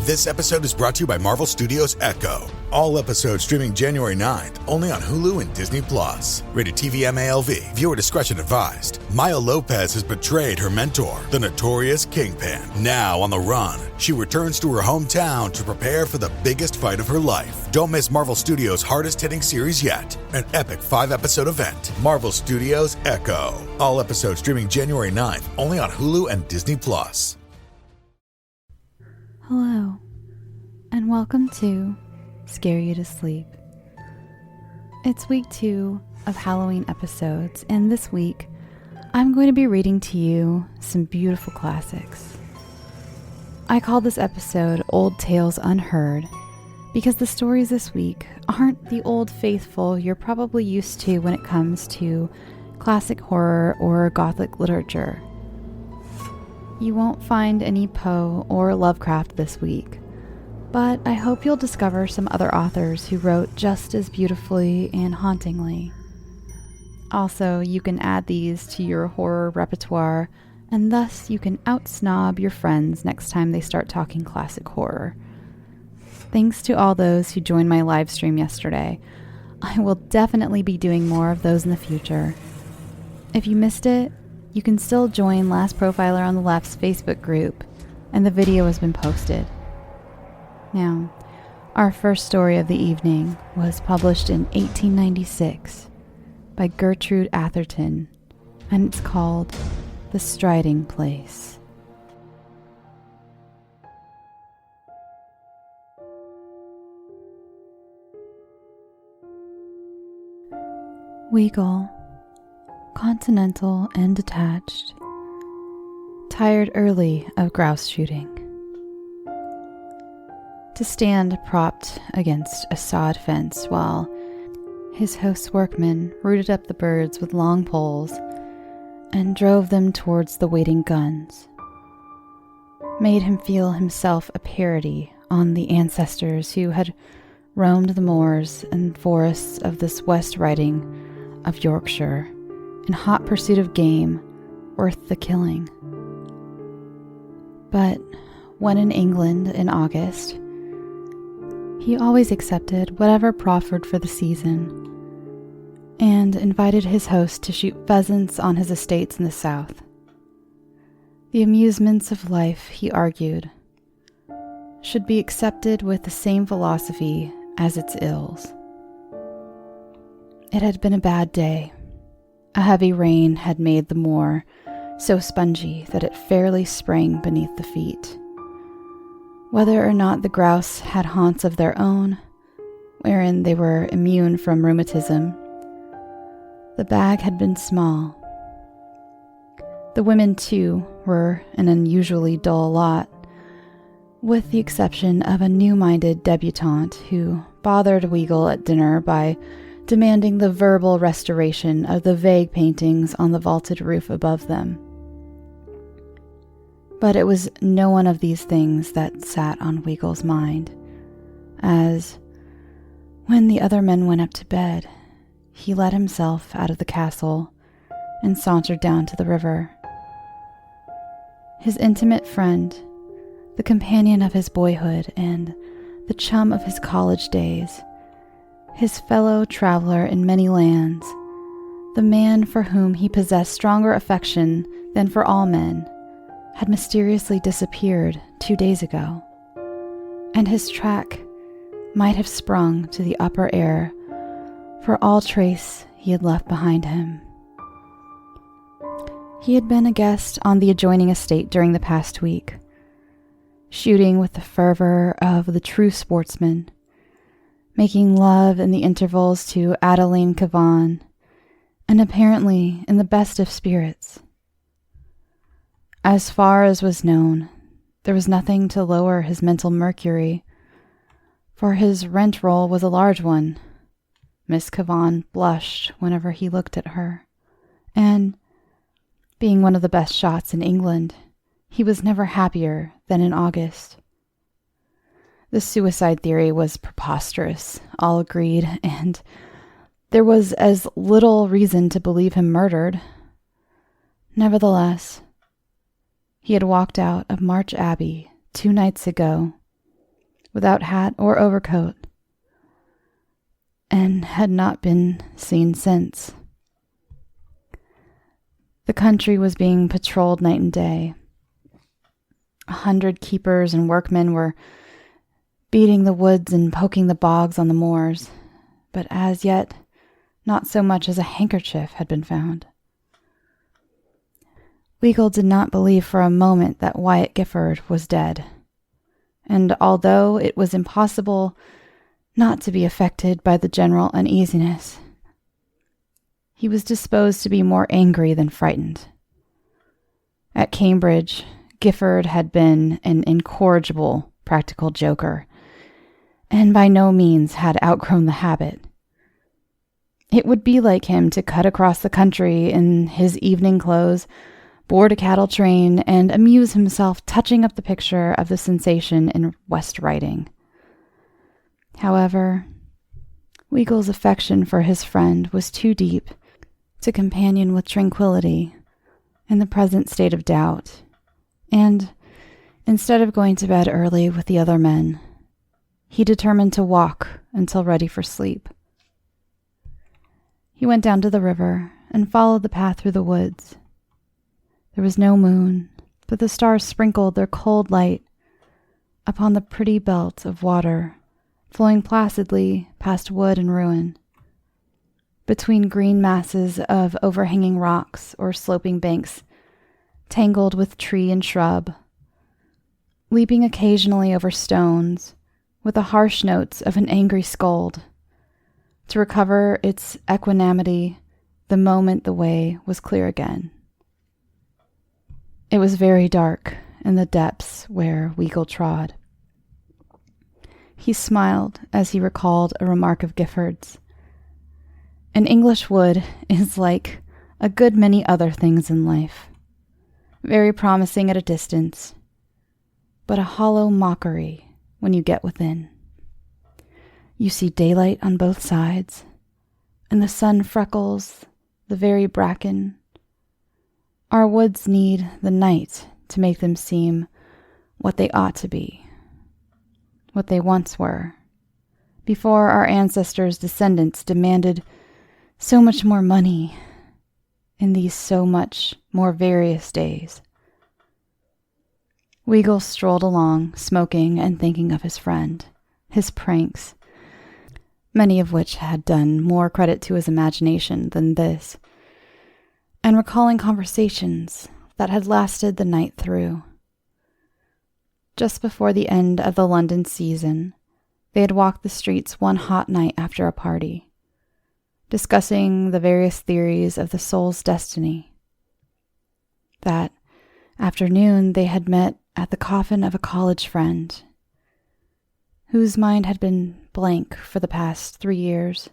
This episode is brought to you by Marvel Studios Echo. All episodes streaming January 9th, only on Hulu and Disney+. Rated TV MALV. Viewer discretion advised. Maya Lopez has betrayed her mentor, the notorious Kingpin. Now on the run, she returns to her hometown to prepare for the biggest fight of her life. Don't miss Marvel Studios' hardest-hitting series yet. An epic 5-episode event. Marvel Studios Echo. All episodes streaming January 9th, only on Hulu and Disney+. Hello, and welcome to Scare You to Sleep. It's week 2 of Halloween episodes, and this week I'm going to be reading to you some beautiful classics. I call this episode Old Tales Unheard because the stories this week aren't the old faithful you're probably used to when it comes to classic horror or gothic literature. You won't find any Poe or Lovecraft this week, but I hope you'll discover some other authors who wrote just as beautifully and hauntingly. Also, you can add these to your horror repertoire, and thus you can outsnob your friends next time they start talking classic horror. Thanks to all those who joined my live stream yesterday. I will definitely be doing more of those in the future. If you missed it, you can still join Last Profiler on the Left's Facebook group, and the video has been posted. Now, our first story of the evening was published in 1896 by Gertrude Atherton, and it's called The Striding Place. Weagle, continental and detached, tired early of grouse shooting. To stand propped against a sod fence while his host's workmen rooted up the birds with long poles and drove them towards the waiting guns made him feel himself a parody on the ancestors who had roamed the moors and forests of this West Riding of Yorkshire in hot pursuit of game worth the killing. But when in England in August, he always accepted whatever proffered for the season and invited his host to shoot pheasants on his estates in the south. The amusements of life, he argued, should be accepted with the same philosophy as its ills. It had been a bad day. A heavy rain had made the moor so spongy that it fairly sprang beneath the feet. Whether or not the grouse had haunts of their own, wherein they were immune from rheumatism, the bag had been small. The women, too, were an unusually dull lot, with the exception of a new-minded debutante who bothered Weagle at dinner by demanding the verbal restoration of the vague paintings on the vaulted roof above them. But it was no one of these things that sat on Weagle's mind, as, when the other men went up to bed, he let himself out of the castle and sauntered down to the river. His intimate friend, the companion of his boyhood and the chum of his college days, his fellow traveler in many lands, the man for whom he possessed stronger affection than for all men, had mysteriously disappeared 2 days ago, and his track might have sprung to the upper air for all trace he had left behind him. He had been a guest on the adjoining estate during the past week, shooting with the fervor of the true sportsman, making love in the intervals to Adeline Cavan, and apparently in the best of spirits. As far as was known, there was nothing to lower his mental mercury, for his rent roll was a large one. Miss Cavan blushed whenever he looked at her, and, being one of the best shots in England, he was never happier than in August. The suicide theory was preposterous, all agreed, and there was as little reason to believe him murdered. Nevertheless, he had walked out of March Abbey 2 nights ago without hat or overcoat, and had not been seen since. The country was being patrolled night and day. 100 keepers and workmen were beating the woods and poking the bogs on the moors, but as yet not so much as a handkerchief had been found. Weigel did not believe for a moment that Wyatt Gifford was dead, and although it was impossible not to be affected by the general uneasiness, he was disposed to be more angry than frightened. At Cambridge, Gifford had been an incorrigible practical joker, and by no means had outgrown the habit. It would be like him to cut across the country in his evening clothes, board a cattle train, and amuse himself touching up the picture of the sensation in West Riding. However, Weigel's affection for his friend was too deep to companion with tranquility in the present state of doubt, and instead of going to bed early with the other men, he determined to walk until ready for sleep. He went down to the river and followed the path through the woods. There was no moon, but the stars sprinkled their cold light upon the pretty belt of water flowing placidly past wood and ruin, between green masses of overhanging rocks or sloping banks tangled with tree and shrub, leaping occasionally over stones with the harsh notes of an angry scold, to recover its equanimity the moment the way was clear again. It was very dark in the depths where Weigel trod. He smiled as he recalled a remark of Gifford's. An English wood is like a good many other things in life, very promising at a distance, but a hollow mockery when you get within. You see daylight on both sides, and the sun freckles the very bracken. Our woods need the night to make them seem what they ought to be, what they once were, before our ancestors' descendants demanded so much more money in these so much more various days. Weigel strolled along, smoking and thinking of his friend, his pranks, many of which had done more credit to his imagination than this, and recalling conversations that had lasted the night through. Just before the end of the London season, they had walked the streets one hot night after a party, discussing the various theories of the soul's destiny. That afternoon they had met at the coffin of a college friend, whose mind had been blank for the past 3 years.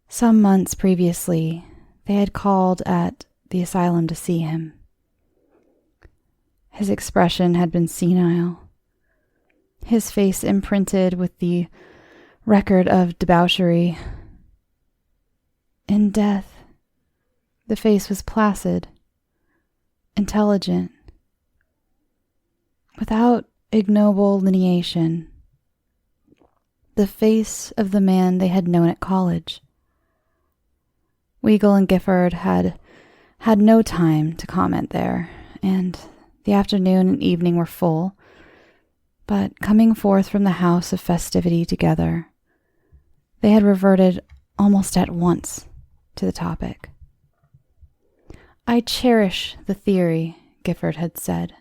Some months previously, they had called at the asylum to see him. His expression had been senile, his face imprinted with the record of debauchery. In death, the face was placid, intelligent, without ignoble lineation, the face of the man they had known at college. Weigel and Gifford had no time to comment there, and the afternoon and evening were full, but coming forth from the house of festivity together, they had reverted almost at once to the topic. I cherish the theory, Gifford had said,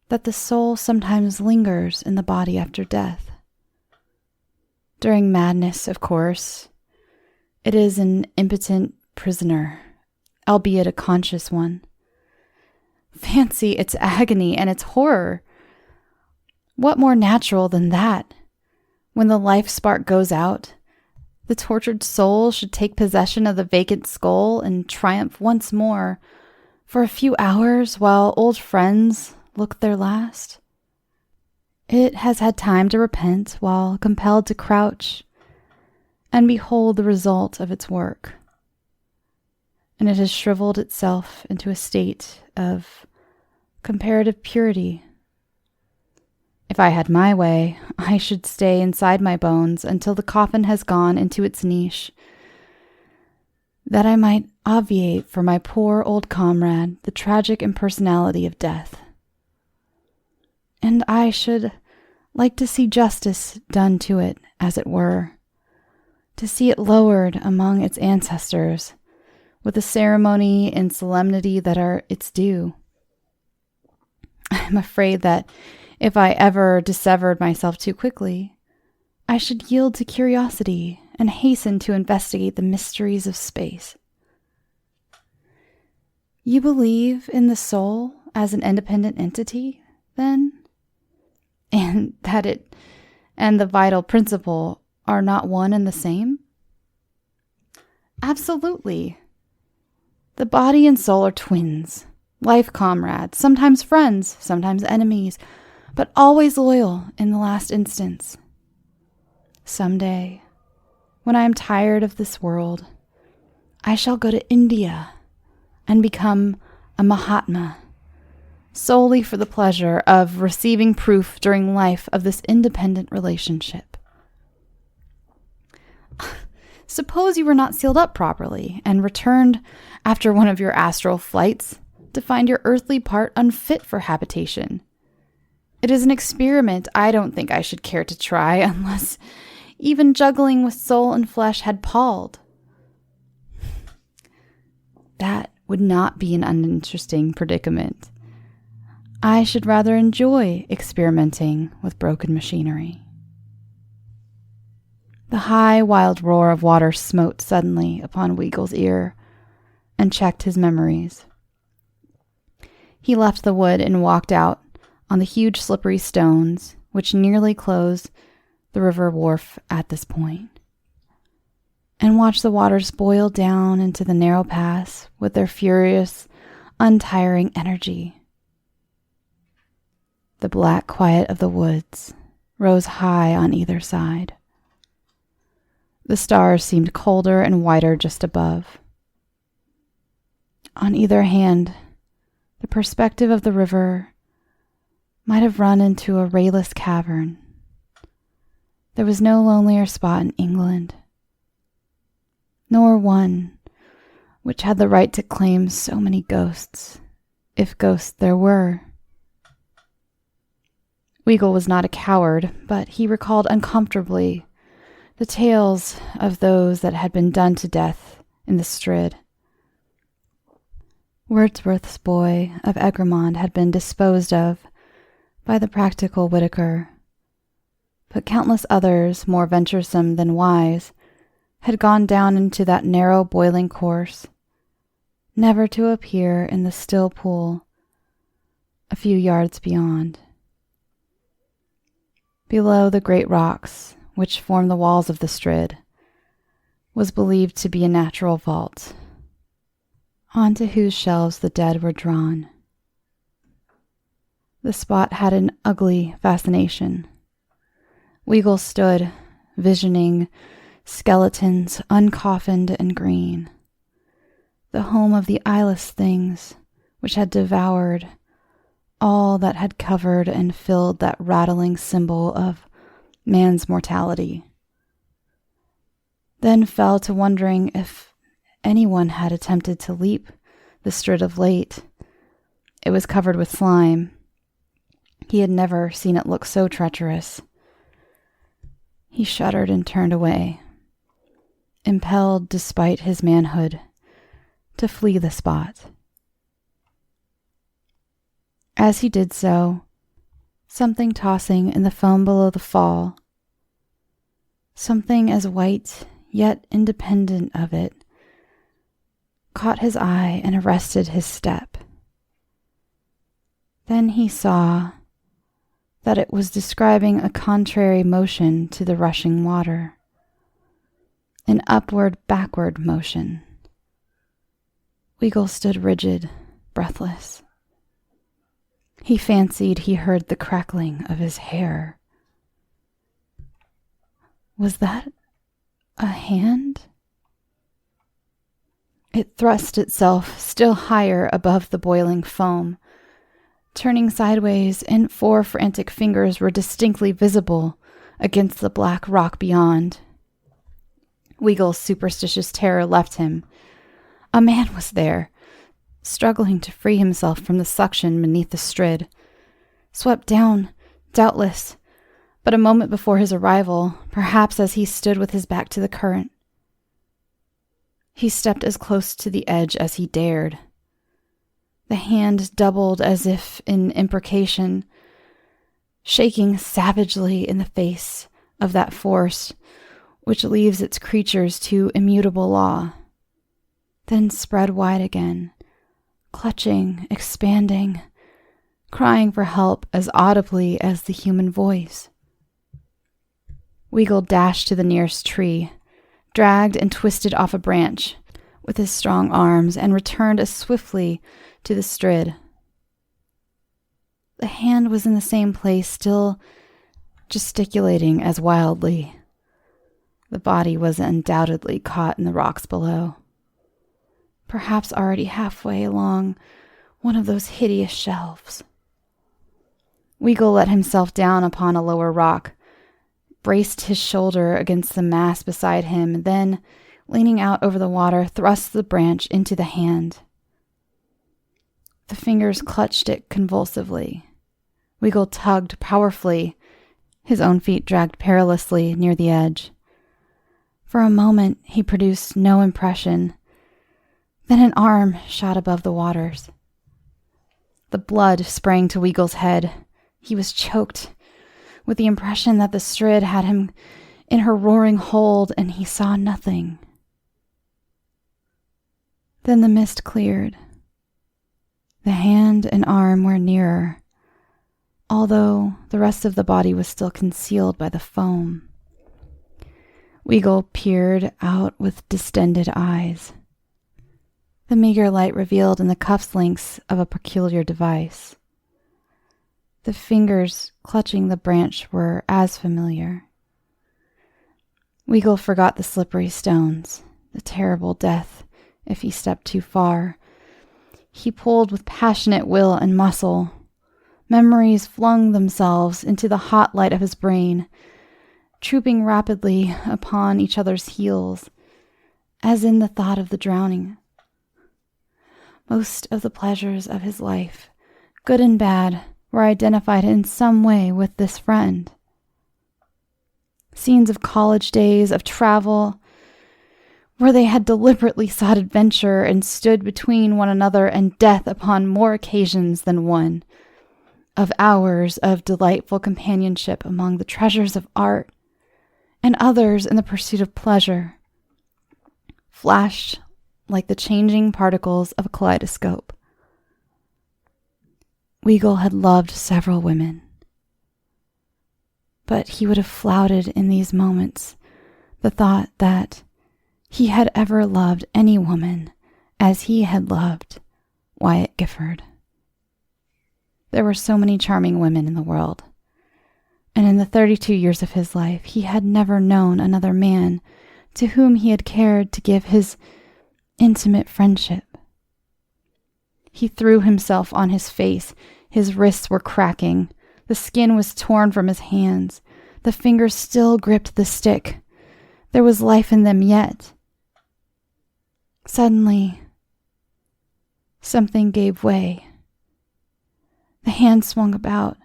that the soul sometimes lingers in the body after death. During madness, of course, it is an impotent prisoner, albeit a conscious one. Fancy its agony and its horror. What more natural than that? When the life spark goes out, the tortured soul should take possession of the vacant skull and triumph once more for a few hours while old friends look their last. It has had time to repent while compelled to crouch and behold the result of its work. And it has shriveled itself into a state of comparative purity. If I had my way, I should stay inside my bones until the coffin has gone into its niche, that I might obviate for my poor old comrade the tragic impersonality of death. And I should like to see justice done to it, as it were, to see it lowered among its ancestors, with the ceremony and solemnity that are its due. I'm afraid that if I ever dissevered myself too quickly, I should yield to curiosity and hasten to investigate the mysteries of space. You believe in the soul as an independent entity, then? And that it and the vital principle are not one and the same? Absolutely. The body and soul are twins, life comrades, sometimes friends, sometimes enemies, but always loyal in the last instance. Someday, when I am tired of this world, I shall go to India and become a Mahatma, solely for the pleasure of receiving proof during life of this independent relationship. Suppose you were not sealed up properly and returned after one of your astral flights to find your earthly part unfit for habitation. It is an experiment I don't think I should care to try unless even juggling with soul and flesh had palled. That would not be an uninteresting predicament. I should rather enjoy experimenting with broken machinery. The high, wild roar of water smote suddenly upon Weagle's ear and checked his memories. He left the wood and walked out on the huge slippery stones which nearly closed the river wharf at this point, and watched the waters boil down into the narrow pass with their furious, untiring energy. The black quiet of the woods rose high on either side. The stars seemed colder and whiter just above. On either hand, the perspective of the river might have run into a rayless cavern. There was no lonelier spot in England, nor one which had the right to claim so many ghosts, if ghosts there were. Weagle was not a coward, but he recalled uncomfortably the tales of those that had been done to death in the Strid. Wordsworth's boy of Egremont had been disposed of by the practical Whitaker, but countless others, more venturesome than wise, had gone down into that narrow boiling course, never to appear in the still pool a few yards beyond. Below the great rocks which formed the walls of the Strid was believed to be a natural vault, onto whose shelves the dead were drawn. The spot had an ugly fascination. Weagle stood, visioning skeletons uncoffined and green, the home of the eyeless things which had devoured all that had covered and filled that rattling symbol of man's mortality. Then fell to wondering if anyone had attempted to leap the Strid of late. It was covered with slime. He had never seen it look so treacherous. He shuddered and turned away, impelled, despite his manhood, to flee the spot. As he did so, something tossing in the foam below the fall, something as white yet independent of it, caught his eye and arrested his step. Then he saw that it was describing a contrary motion to the rushing water, an upward-backward motion. Weagle stood rigid, breathless. He fancied he heard the crackling of his hair. Was that a hand? It thrust itself still higher above the boiling foam, Turning sideways, and 4 frantic fingers were distinctly visible against the black rock beyond. Weagle's superstitious terror left him. A man was there, struggling to free himself from the suction beneath the strid. Swept down, doubtless, but a moment before his arrival, perhaps as he stood with his back to the current. He stepped as close to the edge as he dared. The hand doubled as if in imprecation, shaking savagely in the face of that force which leaves its creatures to immutable law, then spread wide again, clutching, expanding, crying for help as audibly as the human voice. Weagle dashed to the nearest tree, dragged and twisted off a branch with his strong arms, and returned as swiftly to the strid. The hand was in the same place, still gesticulating as wildly. The body was undoubtedly caught in the rocks below, perhaps already halfway along one of those hideous shelves. Weagle let himself down upon a lower rock, braced his shoulder against the mass beside him, then, leaning out over the water, thrust the branch into the hand. The fingers clutched it convulsively. Weagle tugged powerfully, his own feet dragged perilously near the edge. For a moment he produced no impression. Then an arm shot above the waters. The blood sprang to Weagle's head. He was choked with the impression that the strid had him in her roaring hold, and he saw nothing. Then the mist cleared. The hand and arm were nearer, although the rest of the body was still concealed by the foam. Weagle peered out with distended eyes. The meager light revealed in the cuffs links of a peculiar device. The fingers clutching the branch were as familiar. Weagle forgot the slippery stones, the terrible death if he stepped too far. He pulled with passionate will and muscle. Memories flung themselves into the hot light of his brain, trooping rapidly upon each other's heels, as in the thought of the drowning. Most of the pleasures of his life, good and bad, were identified in some way with this friend. Scenes of college days, of travel, where they had deliberately sought adventure and stood between one another and death upon more occasions than one, of hours of delightful companionship among the treasures of art, and others in the pursuit of pleasure, flashed like the changing particles of a kaleidoscope. Weagle had loved several women, but he would have flouted in these moments the thought that he had ever loved any woman as he had loved Wyatt Gifford. There were so many charming women in the world, and in the 32 years of his life he had never known another man to whom he had cared to give his intimate friendship. He threw himself on his face. His wrists were cracking. The skin was torn from his hands. The fingers still gripped the stick. There was life in them yet. Suddenly, something gave way. The hand swung about,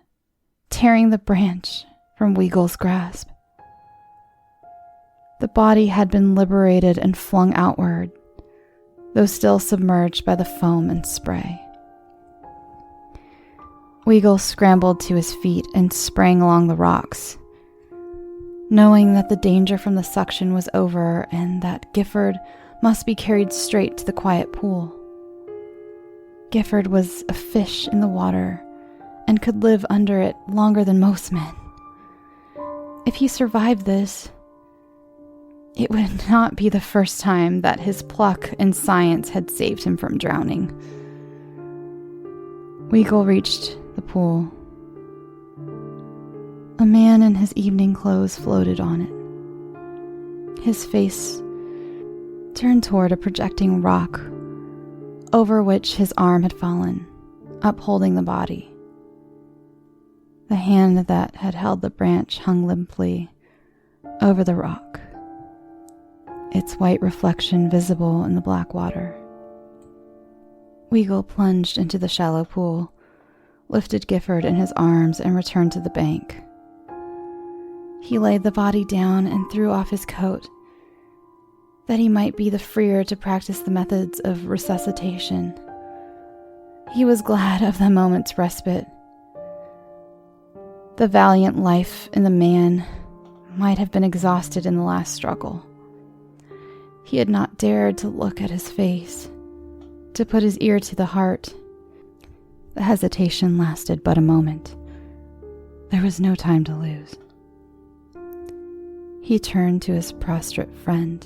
tearing the branch from Weagle's grasp. The body had been liberated and flung outward, though still submerged by the foam and spray. Weagle scrambled to his feet and sprang along the rocks, knowing that the danger from the suction was over and that Gifford must be carried straight to the quiet pool. Gifford was a fish in the water and could live under it longer than most men. If he survived this, it would not be the first time that his pluck and science had saved him from drowning. Weagle reached the pool. A man in his evening clothes floated on it. His face turned toward a projecting rock over which his arm had fallen, upholding the body. The hand that had held the branch hung limply over the rock, its white reflection visible in the black water. Weagle plunged into the shallow pool, lifted Gifford in his arms, and returned to the bank. He laid the body down and threw off his coat, that he might be the freer to practice the methods of resuscitation. He was glad of the moment's respite. The valiant life in the man might have been exhausted in the last struggle. He had not dared to look at his face, to put his ear to the heart. The hesitation lasted but a moment. There was no time to lose. He turned to his prostrate friend.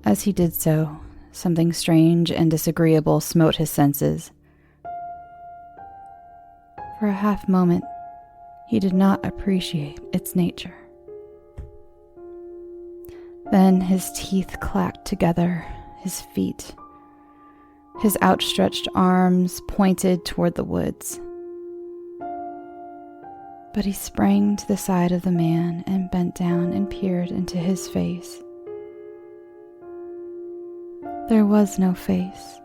As he did so, something strange and disagreeable smote his senses. For a half moment, he did not appreciate its nature. Then his teeth clacked together, his feet, his outstretched arms pointed toward the woods. But he sprang to the side of the man and bent down and peered into his face. There was no face.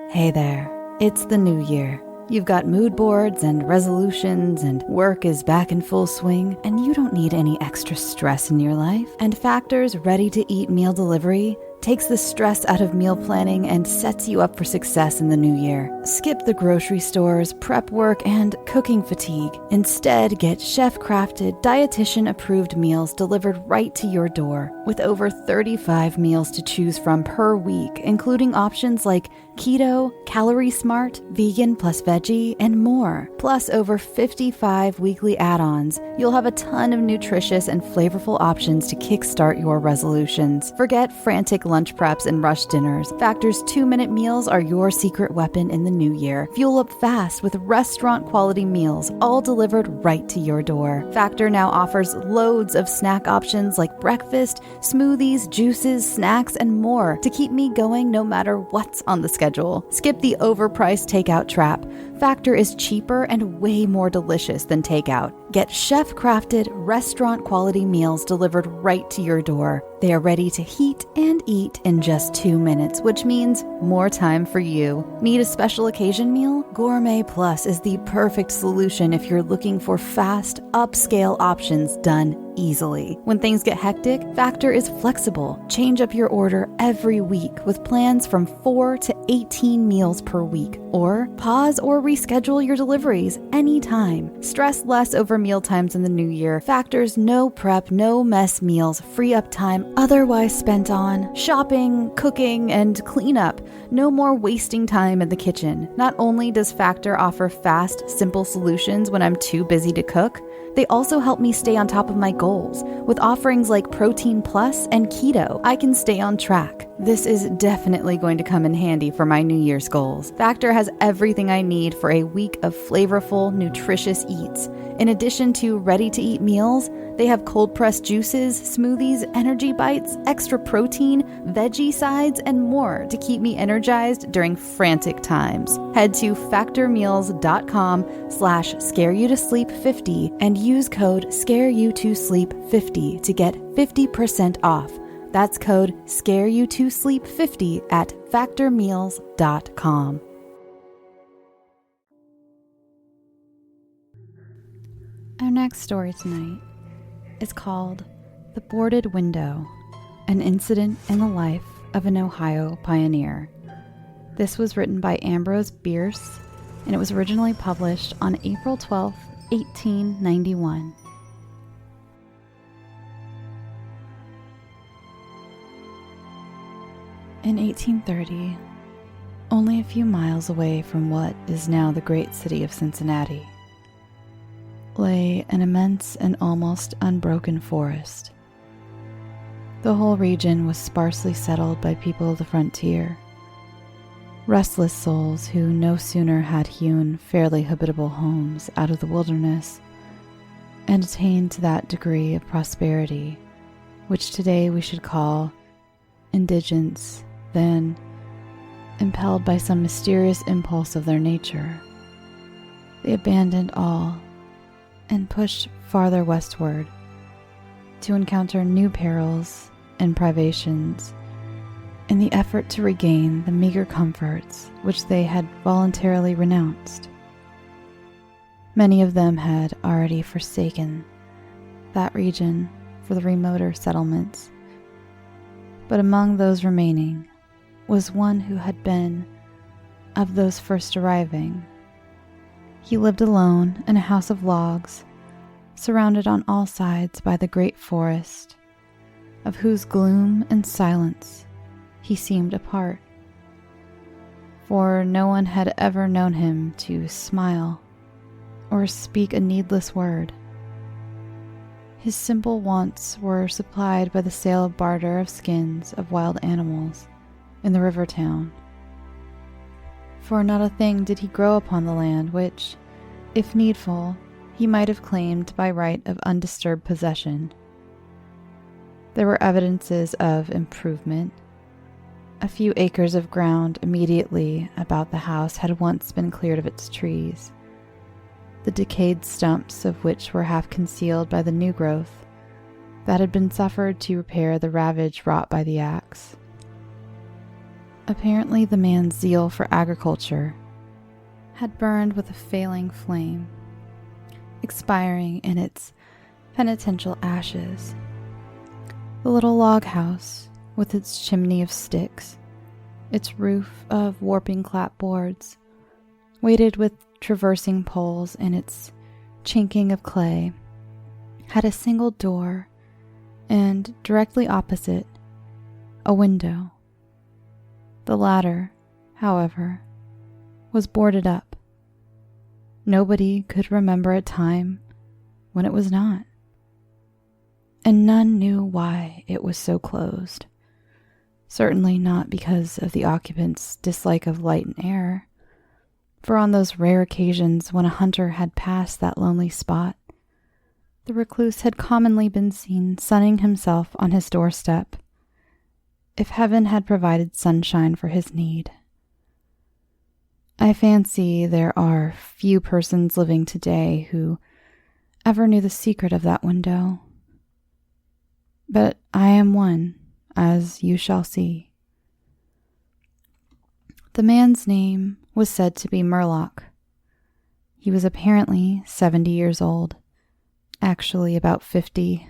Hey there, it's the new year. You've got mood boards and resolutions, and work is back in full swing, and you don't need any extra stress in your life. And Factor's ready-to-eat meal delivery takes the stress out of meal planning and sets you up for success in the new year. Skip the grocery stores, prep work, and cooking fatigue. Instead, get chef-crafted, dietitian-approved meals delivered right to your door, with over 35 meals to choose from per week, including options like keto, calorie smart, vegan plus veggie, and more. Plus over 55 weekly add-ons. You'll have a ton of nutritious and flavorful options to kickstart your resolutions. Forget frantic lunch preps and rush dinners. Factor's 2-minute meals are your secret weapon in the new year. Fuel up fast with restaurant-quality meals, all delivered right to your door. Factor now offers loads of snack options like breakfast, smoothies, juices, snacks, and more to keep me going no matter what's on the schedule. Skip the overpriced takeout trap. Factor is cheaper and way more delicious than takeout. Get chef-crafted, restaurant-quality meals delivered right to your door. They are ready to heat and eat in just 2 minutes, which means more time for you. Need a special occasion meal? Gourmet Plus is the perfect solution if you're looking for fast, upscale options done easily. When things get hectic, Factor is flexible. Change up your order every week with plans from 4 to 18 meals per week. Or pause or reschedule your deliveries anytime. Stress less over meal times in the new year. Factor's no prep, no mess meals free up time otherwise spent on shopping, cooking, and cleanup. No more wasting time in the kitchen. Not only does Factor offer fast, simple solutions when I'm too busy to cook, they also help me stay on top of my goals. With offerings like Protein Plus and Keto, I can stay on track. This is definitely going to come in handy for my New Year's goals. Factor has everything I need for a week of flavorful, nutritious eats. In addition to ready-to-eat meals, they have cold-pressed juices, smoothies, energy bites, extra protein, veggie sides, and more to keep me energized during frantic times. Head to factormeals.com/scareyoutosleep50 and use code SCAREYOUTOSLEEP50 to get 50% off. That's code SCAREYOUTOSLEEP50 at factormeals.com. Our next story tonight is called The Boarded Window, an incident in the life of an Ohio pioneer. This was written by Ambrose Bierce, and it was originally published on April 12, 1891. In 1830, only a few miles away from what is now the great city of Cincinnati, lay an immense and almost unbroken forest. The whole region was sparsely settled by people of the frontier, restless souls who no sooner had hewn fairly habitable homes out of the wilderness and attained to that degree of prosperity which today we should call indigence than impelled by some mysterious impulse of their nature. They abandoned all and pushed farther westward to encounter new perils and privations in the effort to regain the meager comforts which they had voluntarily renounced. Many of them had already forsaken that region for the remoter settlements, but among those remaining was one who had been of those first arriving. He lived alone in a house of logs, surrounded on all sides by the great forest, of whose gloom and silence he seemed a part, for no one had ever known him to smile or speak a needless word. His simple wants were supplied by the sale of barter of skins of wild animals in the river town, for not a thing did he grow upon the land which, if needful, he might have claimed by right of undisturbed possession. There were evidences of improvement. A few acres of ground immediately about the house had once been cleared of its trees, the decayed stumps of which were half concealed by the new growth that had been suffered to repair the ravage wrought by the axe. Apparently the man's zeal for agriculture had burned with a failing flame, expiring in its penitential ashes. The little log house, with its chimney of sticks, its roof of warping clapboards, weighted with traversing poles, and its chinking of clay, had a single door, and directly opposite, a window. The latter, however, was boarded up. Nobody could remember a time when it was not, and none knew why it was so closed. Certainly not because of the occupant's dislike of light and air, for on those rare occasions when a hunter had passed that lonely spot, the recluse had commonly been seen sunning himself on his doorstep, if heaven had provided sunshine for his need. I fancy there are few persons living today who ever knew the secret of that window, but I am one, as you shall see. The man's name was said to be Murlock. He was apparently 70 years old, actually about 50.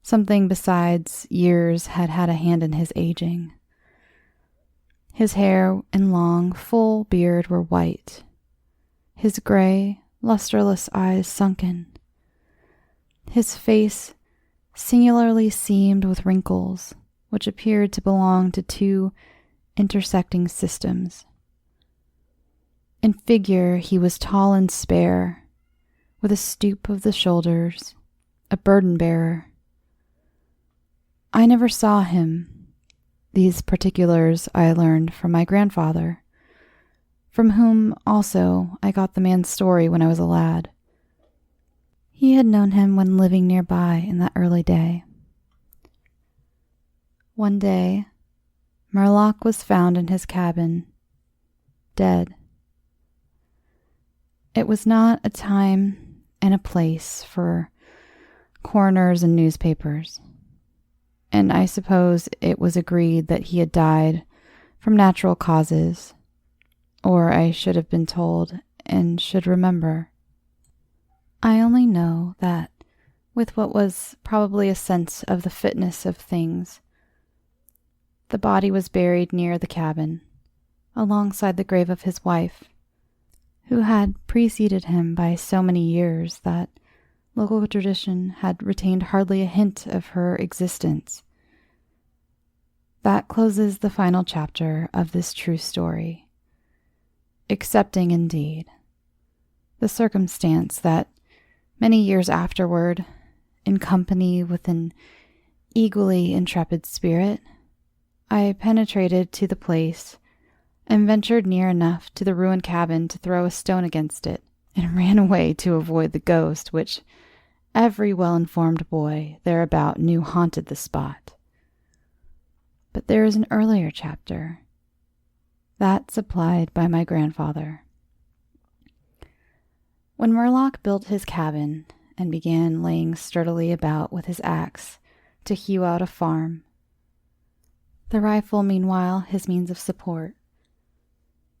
Something besides years had had a hand in his aging. His hair and long, full beard were white, his gray, lusterless eyes sunken. His face singularly seamed with wrinkles, which appeared to belong to two intersecting systems. In figure he was tall and spare, with a stoop of the shoulders, a burden-bearer. I never saw him. These particulars I learned from my grandfather, from whom also I got the man's story when I was a lad. He had known him when living nearby in that early day. One day, Murlock was found in his cabin, dead. It was not a time and a place for coroners and newspapers, and I suppose it was agreed that he had died from natural causes, or I should have been told and should remember. I only know that, with what was probably a sense of the fitness of things, the body was buried near the cabin, alongside the grave of his wife, who had preceded him by so many years that local tradition had retained hardly a hint of her existence. That closes the final chapter of this true story, excepting, indeed, the circumstance that many years afterward, in company with an equally intrepid spirit, I penetrated to the place and ventured near enough to the ruined cabin to throw a stone against it, and ran away to avoid the ghost which every well-informed boy thereabout knew haunted the spot. But But there is an earlier chapter. That supplied by my grandfather. When Murloc built his cabin and began laying sturdily about with his axe to hew out a farm, the rifle meanwhile his means of support,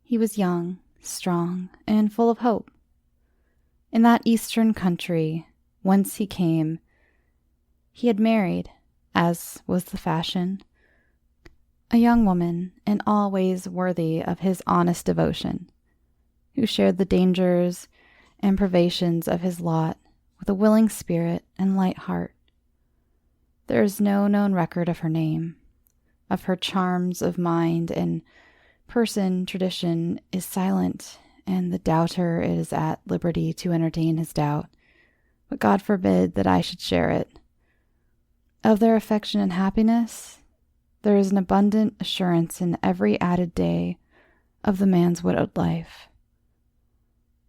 he was young, strong, and full of hope. In that eastern country whence he came, he had married, as was the fashion, a young woman in all ways worthy of his honest devotion, who shared the dangers and privations of his lot with a willing spirit and light heart. There is no known record of her name, of her charms of mind and person. Tradition is silent, and the doubter is at liberty to entertain his doubt, but God forbid that I should share it. Of their affection and happiness, there is an abundant assurance in every added day of the man's widowed life.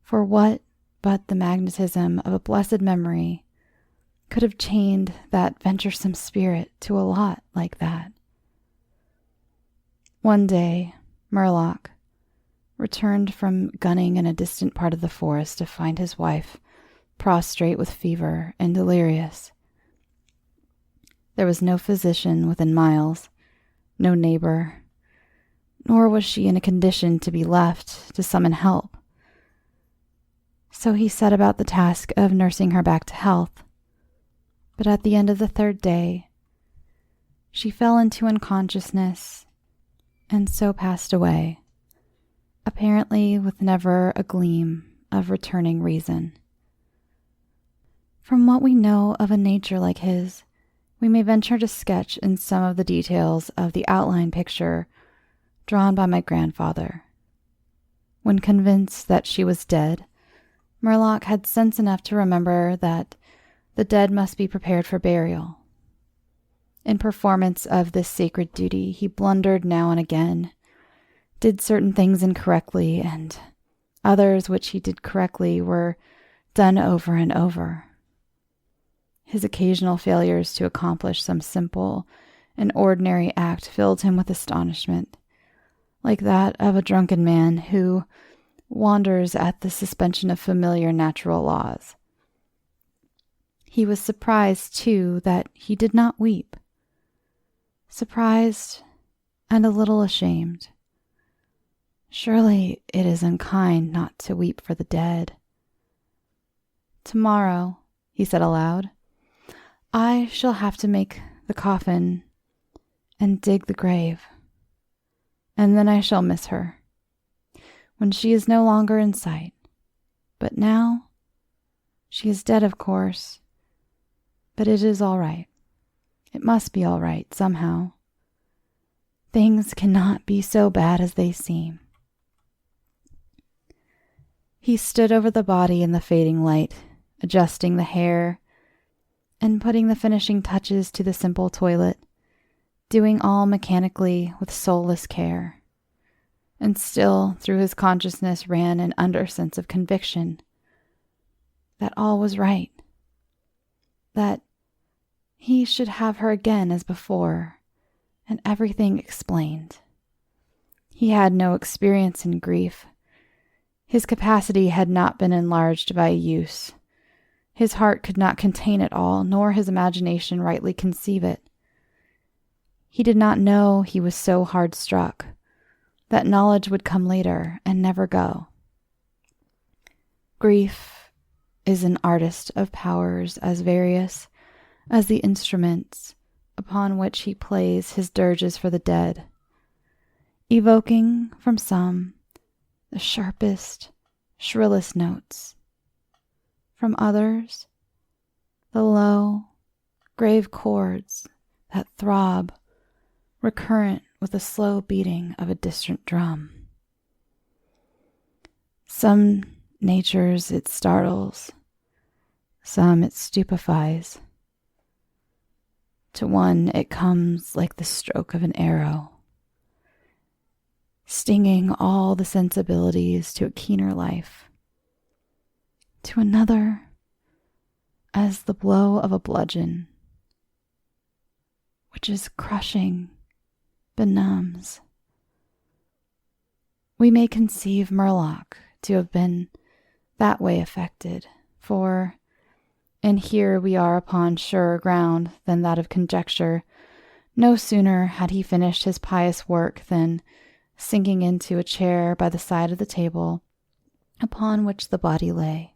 For what but the magnetism of a blessed memory could have chained that venturesome spirit to a lot like that? One day, Murloc returned from gunning in a distant part of the forest to find his wife prostrate with fever and delirious. There was no physician within miles, no neighbor, nor was she in a condition to be left to summon help. So he set about the task of nursing her back to health. But at the end of the third day, she fell into unconsciousness and so passed away, apparently with never a gleam of returning reason. From what we know of a nature like his, we may venture to sketch in some of the details of the outline picture drawn by my grandfather. When convinced that she was dead, Murloc had sense enough to remember that the dead must be prepared for burial. In performance of this sacred duty, he blundered now and again, did certain things incorrectly, and others which he did correctly were done over and over. His occasional failures to accomplish some simple and ordinary act filled him with astonishment, like that of a drunken man who wonders at the suspension of familiar natural laws. He was surprised, too, that he did not weep. Surprised and a little ashamed. Surely it is unkind not to weep for the dead. "Tomorrow," he said aloud, "I shall have to make the coffin and dig the grave, and then I shall miss her, when she is no longer in sight. But now, she is dead, of course, but it is all right. It must be all right, somehow. Things cannot be so bad as they seem." He stood over the body in the fading light, adjusting the hair and putting the finishing touches to the simple toilet, doing all mechanically with soulless care. And still, through his consciousness ran an undersense of conviction that all was right, that he should have her again as before, and everything explained. He had no experience in grief. His capacity had not been enlarged by use. His heart could not contain it all, nor his imagination rightly conceive it. He did not know he was so hard struck. That knowledge would come later and never go. Grief is an artist of powers as various as the instruments upon which he plays his dirges for the dead, evoking from some the sharpest, shrillest notes, from others the low, grave chords that throb recurrent with the slow beating of a distant drum. Some natures it startles, some it stupefies. To one it comes like the stroke of an arrow, stinging all the sensibilities to a keener life. To another, as the blow of a bludgeon, which is crushing benumbs. We may conceive Murloc to have been that way affected, for, and here we are upon surer ground than that of conjecture, no sooner had he finished his pious work than, sinking into a chair by the side of the table upon which the body lay,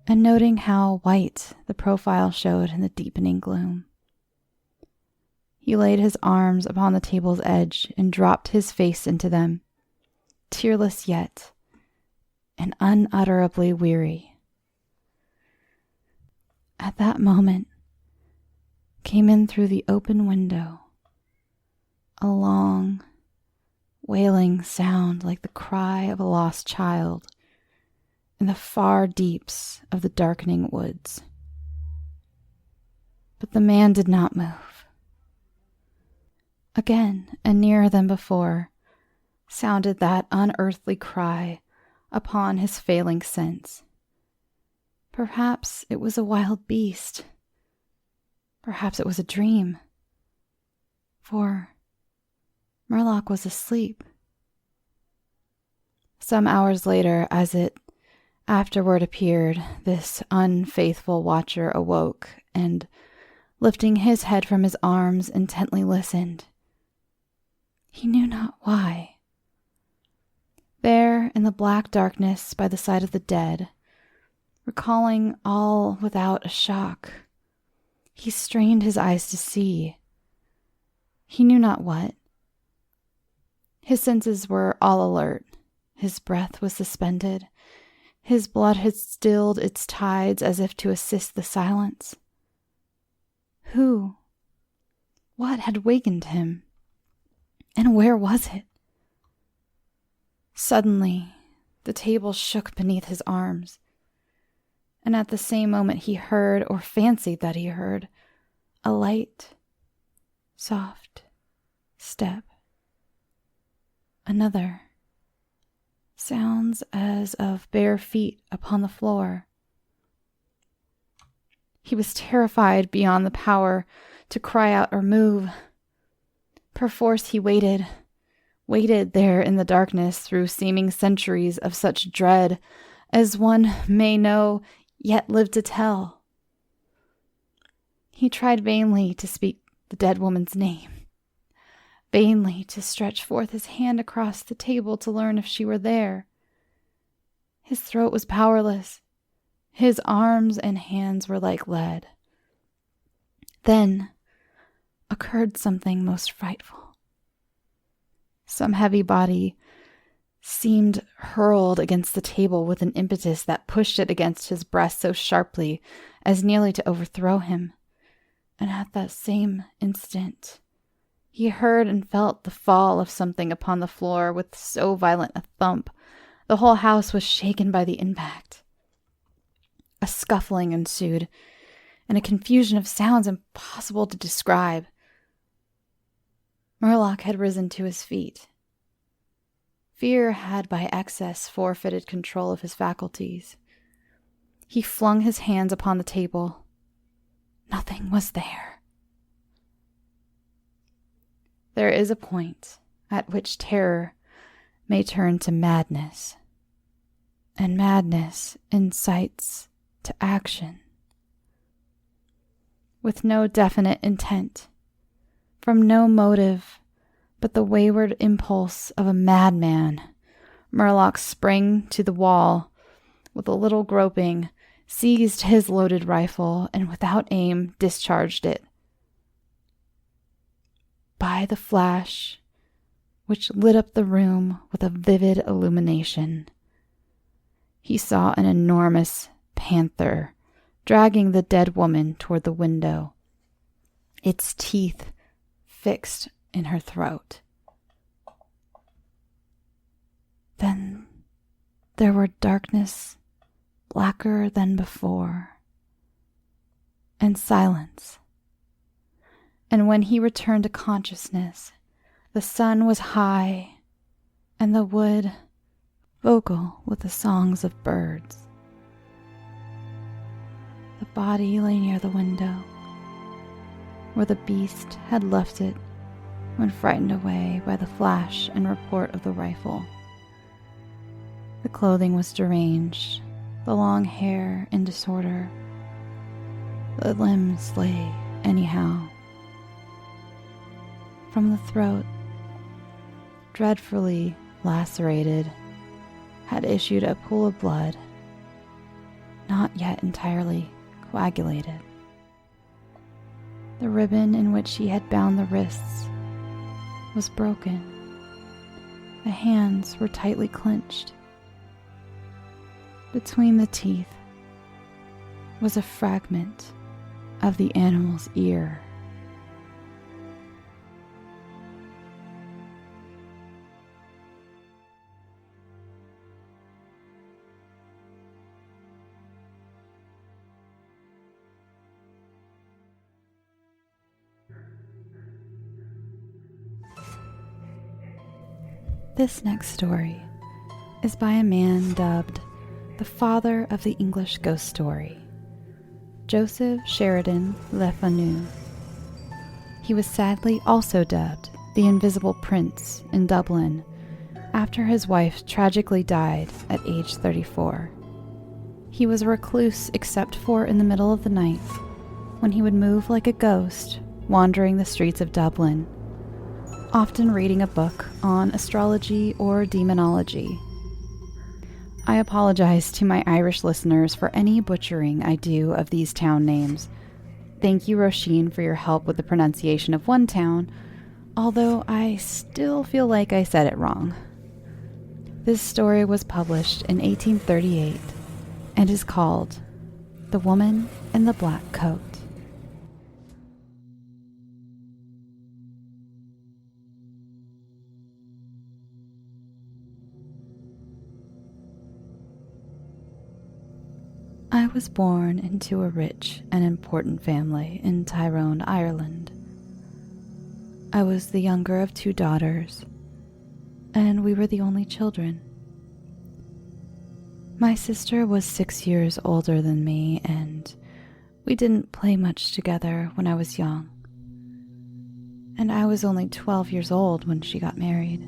and noting how white the profile showed in the deepening gloom, he laid his arms upon the table's edge and dropped his face into them, tearless yet, and unutterably weary. At that moment came in through the open window a long, wailing sound like the cry of a lost child in the far deeps of the darkening woods. But the man did not move. Again, and nearer than before, sounded that unearthly cry upon his failing sense. Perhaps it was a wild beast. Perhaps it was a dream. For Murloc was asleep. Some hours later, as it afterward appeared, this unfaithful watcher awoke and, lifting his head from his arms, intently listened. He knew not why. There, in the black darkness by the side of the dead, recalling all without a shock, he strained his eyes to see. He knew not what. His senses were all alert. His breath was suspended. His blood had stilled its tides as if to assist the silence. Who? What had wakened him? And where was it? Suddenly, the table shook beneath his arms, and at the same moment he heard, or fancied that he heard, a light, soft step. Another. Sounds as of bare feet upon the floor. He was terrified beyond the power to cry out or move. Perforce he waited there in the darkness through seeming centuries of such dread as one may know yet live to tell. He tried vainly to speak the dead woman's name, vainly to stretch forth his hand across the table to learn if she were there. His throat was powerless. His arms and hands were like lead. Then occurred something most frightful. Some heavy body seemed hurled against the table with an impetus that pushed it against his breast so sharply as nearly to overthrow him. And at that same instant, he heard and felt the fall of something upon the floor with so violent a thump, the whole house was shaken by the impact. A scuffling ensued, and a confusion of sounds impossible to describe. Murloc had risen to his feet. Fear had by excess forfeited control of his faculties. He flung his hands upon the table. Nothing was there. There is a point at which terror may turn to madness, and madness incites to action. With no definite intent, from no motive but the wayward impulse of a madman, Murloc sprang to the wall with a little groping, seized his loaded rifle, and without aim discharged it. By the flash, which lit up the room with a vivid illumination, he saw an enormous panther dragging the dead woman toward the window, its teeth fixed in her throat. Then there were darkness blacker than before, and silence. And when he returned to consciousness, the sun was high, and the wood vocal with the songs of birds. The body lay near the window, where the beast had left it when frightened away by the flash and report of the rifle. The clothing was deranged, the long hair in disorder. The limbs lay anyhow. From the throat, dreadfully lacerated, had issued a pool of blood, not yet entirely coagulated. The ribbon in which she had bound the wrists was broken. The hands were tightly clenched. Between the teeth was a fragment of the animal's ear. This next story is by a man dubbed the father of the English ghost story, Joseph Sheridan LeFanu. He was sadly also dubbed the Invisible Prince in Dublin after his wife tragically died at age 34. He was a recluse except for in the middle of the night, when he would move like a ghost, wandering the streets of Dublin, often reading a book on astrology or demonology. I apologize to my Irish listeners for any butchering I do of these town names. Thank you, Roisin, for your help with the pronunciation of one town, although I still feel like I said it wrong. This story was published in 1838 and is called The Woman in the Black Coat. I was born into a rich and important family in Tyrone, Ireland. I was the younger of 2 daughters, and we were the only children. My sister was 6 years older than me, and we didn't play much together when I was young. And I was only 12 years old when she got married.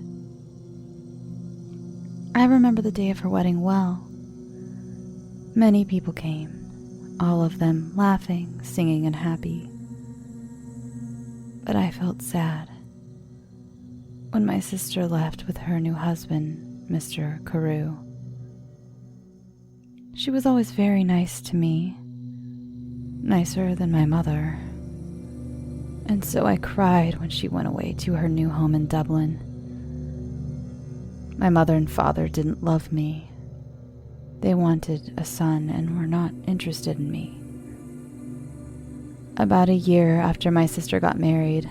I remember the day of her wedding well. Many people came, all of them laughing, singing, and happy. But I felt sad when my sister left with her new husband, Mr. Carew. She was always very nice to me, nicer than my mother, and so I cried when she went away to her new home in Dublin. My mother and father didn't love me. They wanted a son and were not interested in me. About a year after my sister got married,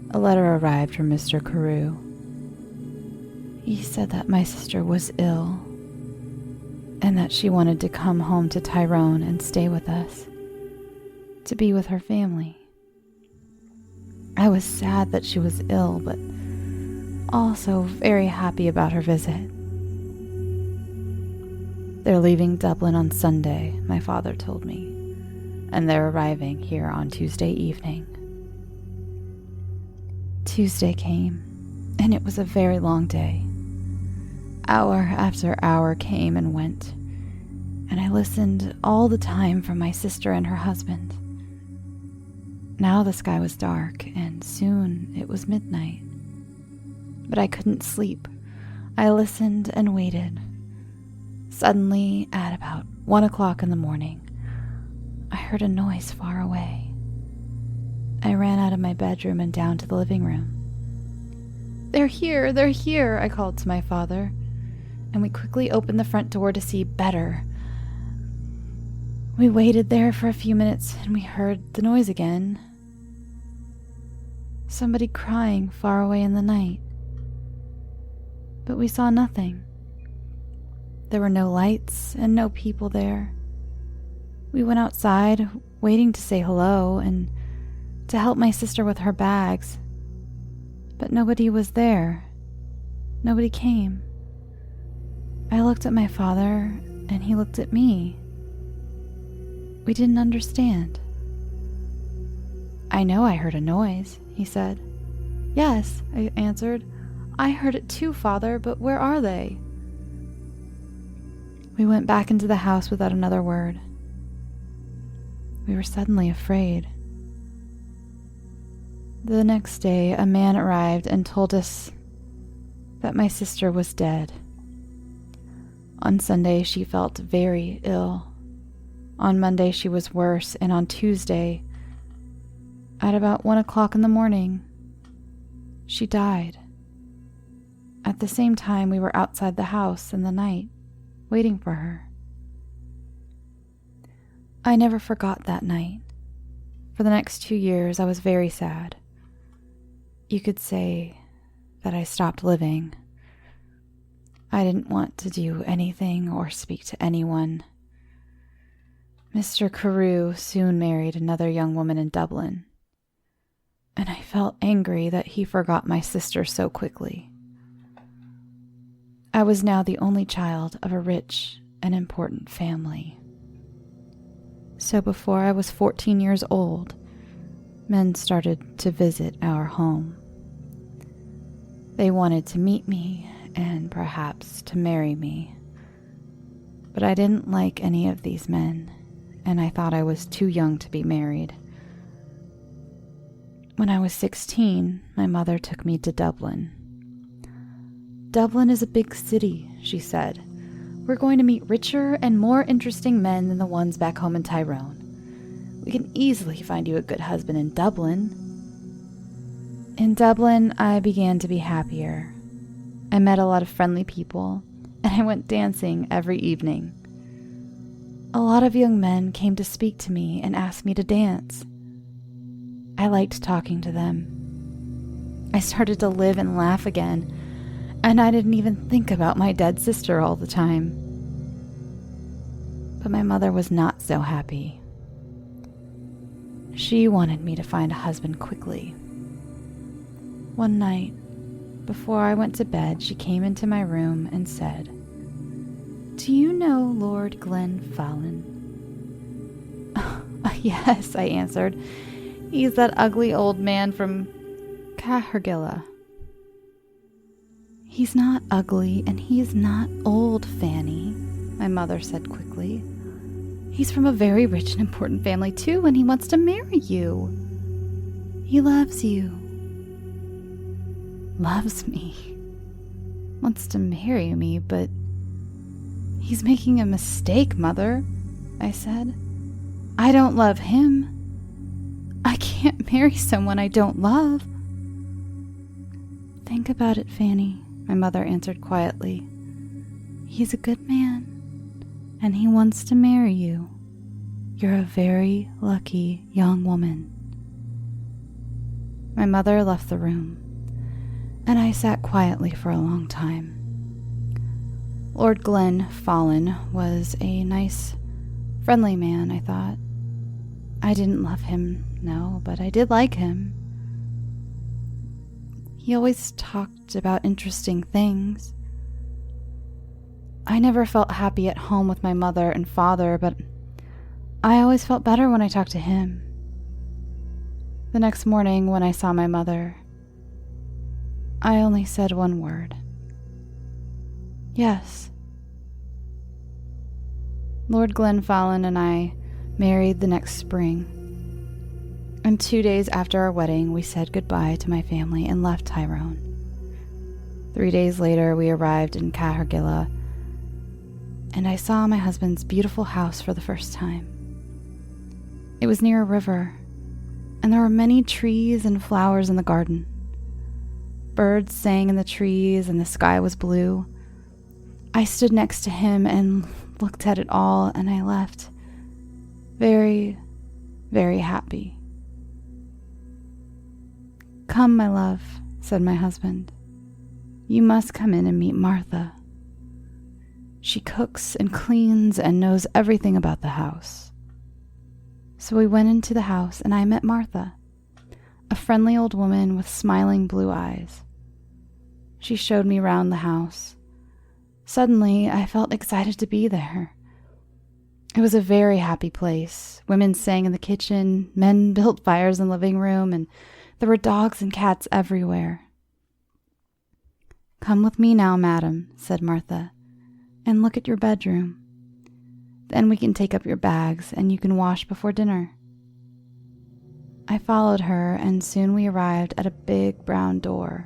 a letter arrived from Mr. Carew. He said that my sister was ill and that she wanted to come home to Tyrone and stay with us, to be with her family. I was sad that she was ill, but also very happy about her visit. They're leaving Dublin on Sunday, my father told me, and they're arriving here on Tuesday evening. Tuesday came, and it was a very long day. Hour after hour came and went, and I listened all the time for my sister and her husband. Now the sky was dark, and soon it was midnight. But I couldn't sleep. I listened and waited. Suddenly, at about 1 o'clock in the morning, I heard a noise far away. I ran out of my bedroom and down to the living room. They're here, I called to my father, and we quickly opened the front door to see better. We waited there for a few minutes, and we heard the noise again. Somebody crying far away in the night. But we saw nothing. There were no lights and no people there. We went outside, waiting to say hello and to help my sister with her bags. But nobody was there. Nobody came. I looked at my father, and he looked at me. We didn't understand. I know I heard a noise, he said. "Yes," I answered. "I heard it too, Father, but where are they?" We went back into the house without another word. We were suddenly afraid. The next day, a man arrived and told us that my sister was dead. On Sunday, she felt very ill. On Monday, she was worse, and on Tuesday, at about 1 o'clock in the morning, she died. At the same time, we were outside the house in the night, waiting for her. I never forgot that night. For the next 2 years, I was very sad. You could say that I stopped living. I didn't want to do anything or speak to anyone. Mr. Carew soon married another young woman in Dublin, and I felt angry that he forgot my sister so quickly. I was now the only child of a rich and important family. So before I was 14 years old, men started to visit our home. They wanted to meet me and perhaps to marry me. But I didn't like any of these men, and I thought I was too young to be married. When I was 16, my mother took me to Dublin. "Dublin is a big city," she said. "We're going to meet richer and more interesting men than the ones back home in Tyrone. We can easily find you a good husband in Dublin." In Dublin, I began to be happier. I met a lot of friendly people, and I went dancing every evening. A lot of young men came to speak to me and ask me to dance. I liked talking to them. I started to live and laugh again, and I didn't even think about my dead sister all the time. But my mother was not so happy. She wanted me to find a husband quickly. One night, before I went to bed, she came into my room and said, "Do you know Lord Glenfallen?" "Yes," I answered. "He's that ugly old man from Cahergilla." "He's not ugly, and he's not old, Fanny," my mother said quickly. "He's from a very rich and important family, too, and he wants to marry you. He loves you." "Loves me? Wants to marry me, but he's making a mistake, Mother," I said. "I don't love him. I can't marry someone I don't love." "Think about it, Fanny," my mother answered quietly. "He's a good man, and he wants to marry you. You're a very lucky young woman." My mother left the room, and I sat quietly for a long time. Lord Glenfallen was a nice, friendly man, I thought. I didn't love him, no, but I did like him. He always talked about interesting things. I never felt happy at home with my mother and father, but I always felt better when I talked to him. The next morning, when I saw my mother, I only said one word. "Yes." Lord Glenfallen and I married the next spring, and 2 days after our wedding, we said goodbye to my family and left Tyrone. 3 days later, we arrived in Cahergilla, and I saw my husband's beautiful house for the first time. It was near a river, and there were many trees and flowers in the garden. Birds sang in the trees, and the sky was blue. I stood next to him and looked at it all, and I left very, very happy. "Come, my love," said my husband. "You must come in and meet Martha. She cooks and cleans and knows everything about the house." So we went into the house, and I met Martha, a friendly old woman with smiling blue eyes. She showed me round the house. Suddenly, I felt excited to be there. It was a very happy place. Women sang in the kitchen, men built fires in the living room, and There were dogs and cats everywhere. "Come with me now, madam," said Martha, "and look at your bedroom. Then we can take up your bags and you can wash before dinner." I followed her, and soon we arrived at a big brown door.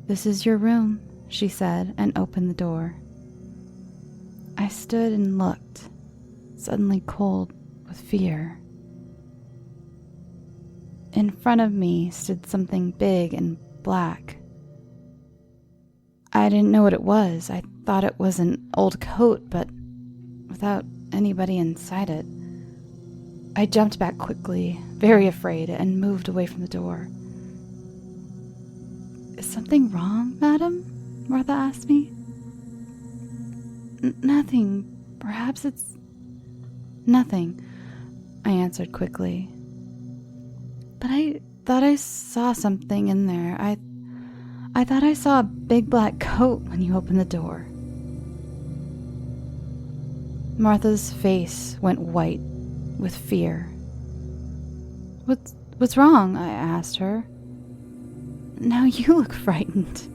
"This is your room," she said, and opened the door. I stood and looked, suddenly cold with fear. In front of me stood something big and black. I didn't know what it was. I thought it was an old coat, but without anybody inside it. I jumped back quickly, very afraid, and moved away from the door. "Is something wrong, madam?" Martha asked me. Nothing. Perhaps it's nothing," I answered quickly. "But I thought I saw something in there. I thought I saw a big black coat when you opened the door." Martha's face went white with fear. What's wrong?" I asked her. "Now you look frightened."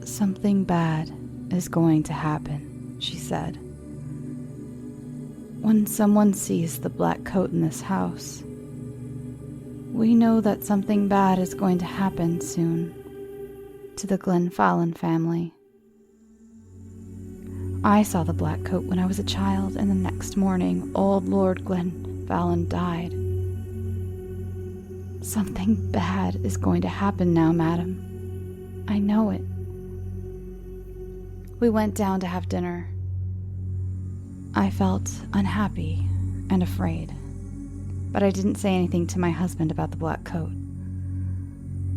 "Something bad is going to happen," she said. "When someone sees the black coat in this house, we know that something bad is going to happen soon to the Glenfallen family. I saw the black coat when I was a child, and the next morning old Lord Glenfallen died. Something bad is going to happen now, madam. I know it." We went down to have dinner. I felt unhappy and afraid, but I didn't say anything to my husband about the black coat.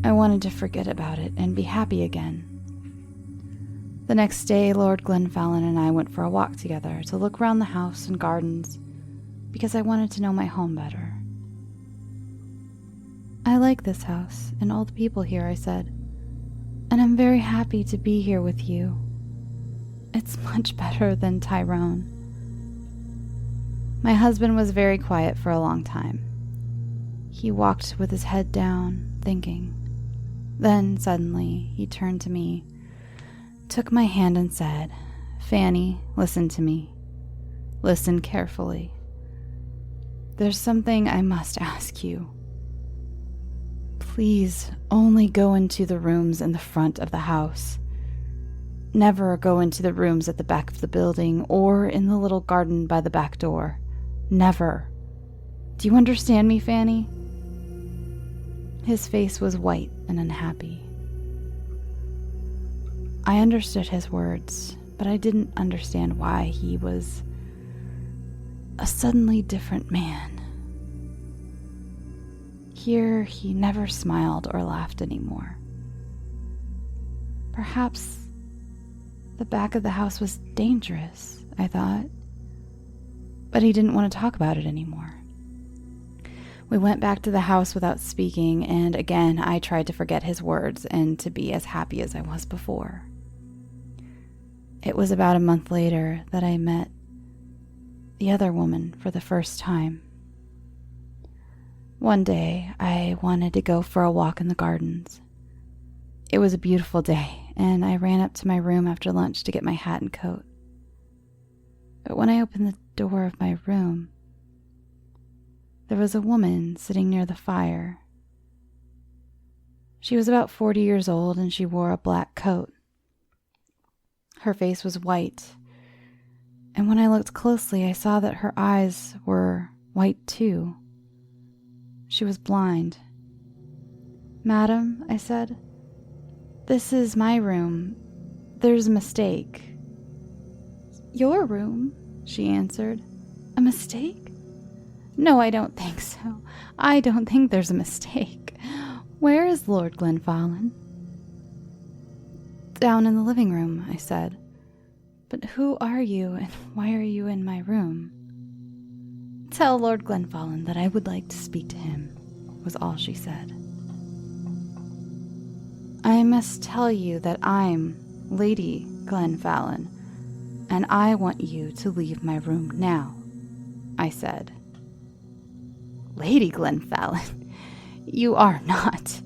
I wanted to forget about it and be happy again. The next day, Lord Glenfallen and I went for a walk together to look around the house and gardens because I wanted to know my home better. "I like this house and all the people here," I said, "and I'm very happy to be here with you. It's much better than Tyrone." My husband was very quiet for a long time. He walked with his head down, thinking. Then, suddenly, he turned to me, took my hand and said, "Fanny, listen to me. Listen carefully. There's something I must ask you. Please only go into the rooms in the front of the house. Never go into the rooms at the back of the building or in the little garden by the back door. Never. Do you understand me, Fanny?" His face was white and unhappy. I understood his words, but I didn't understand why he was a suddenly different man. Here he never smiled or laughed anymore. Perhaps the back of the house was dangerous, I thought, but he didn't want to talk about it anymore. We went back to the house without speaking, and again I tried to forget his words and to be as happy as I was before. It was about a month later that I met the other woman for the first time. One day, I wanted to go for a walk in the gardens. It was a beautiful day, and I ran up to my room after lunch to get my hat and coat. But when I opened the door of my room, there was a woman sitting near the fire. She was about 40 years old, and she wore a black coat. Her face was white, and when I looked closely, I saw that her eyes were white too. She was blind. "Madam," I said, "this is my room. There's a mistake." "Your room?" she answered. "A mistake? No, I don't think so. I don't think there's a mistake. Where is Lord Glenfallen?" "Down in the living room," I said. "But who are you, and why are you in my room?" "Tell Lord Glenfallen that I would like to speak to him," was all she said. "I must tell you that I'm Lady Glenfallen, and I want you to leave my room now," I said. Lady Glenfallen, you are not.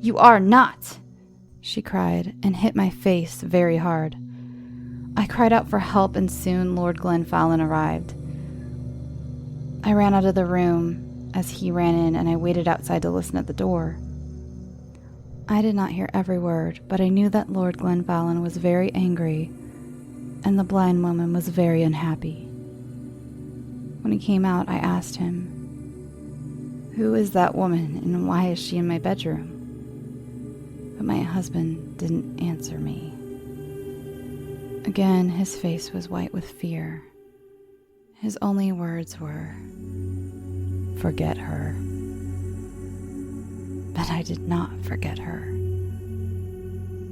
You are not, she cried and hit my face very hard. I cried out for help, and soon Lord Glenfallen arrived. I ran out of the room as he ran in, and I waited outside to listen at the door. I did not hear every word, but I knew that Lord Glenfallen was very angry, and the blind woman was very unhappy. When he came out, I asked him, "Who is that woman, and why is she in my bedroom?" But my husband didn't answer me. Again, his face was white with fear. His only words were, "Forget her." But I did not forget her.